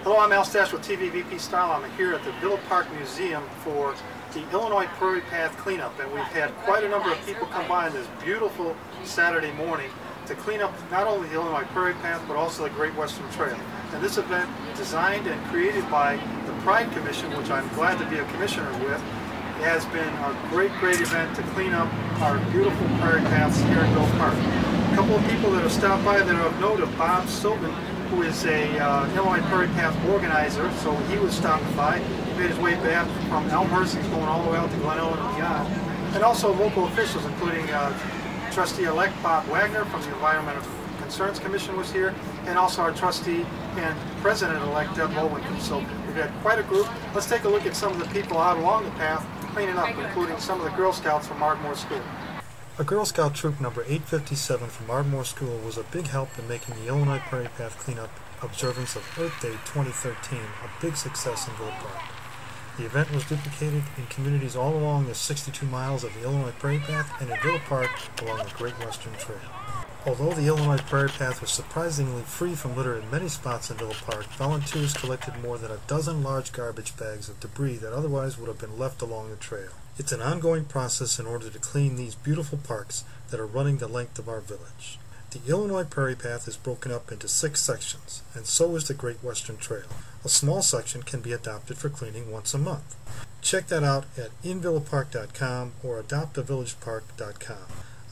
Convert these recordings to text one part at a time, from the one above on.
Hello, I'm Al Stash with TVVP Style. I'm here at the Villa Park Museum for the Illinois Prairie Path cleanup, and we've had quite a number of people come by on this beautiful Saturday morning to clean up not only the Illinois Prairie Path but also the Great Western Trail. And this event, designed and created by the Pride Commission, which I'm glad to be a commissioner with, has been a great event to clean up our beautiful prairie paths here in Villa Park. A couple of people that have stopped by that are of note of Bob Sylvan, who is a Illinois Prairie Path organizer, so he was stopping by. He made his way back from Elmhurst. He's going all the way out to Glen Ellen and beyond. And also local officials, including Trustee-elect Bob Wagner from the Environmental Concerns Commission was here, and also our trustee and president-elect Deb Lowenthal. So we've had quite a group. Let's take a look at some of the people out along the path cleaning up, including some of the Girl Scouts from Ardmore School. A Girl Scout troop number 857 from Ardmore School was a big help in making the Illinois Prairie Path cleanup observance of Earth Day 2013 a big success in Villa Park. The event was duplicated in communities all along the 62 miles of the Illinois Prairie Path and in Villa Park along the Great Western Trail. Although the Illinois Prairie Path was surprisingly free from litter in many spots in Villa Park, volunteers collected more than a dozen large garbage bags of debris that otherwise would have been left along the trail. It's an ongoing process in order to clean these beautiful parks that are running the length of our village. The Illinois Prairie Path is broken up into 6 sections, and so is the Great Western Trail. A small section can be adopted for cleaning once a month. Check that out at invillapark.com or adoptavillagepark.com.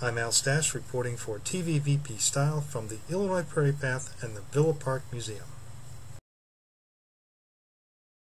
I'm Al Stash reporting for TVVP Style from the Illinois Prairie Path and the Villa Park Museum.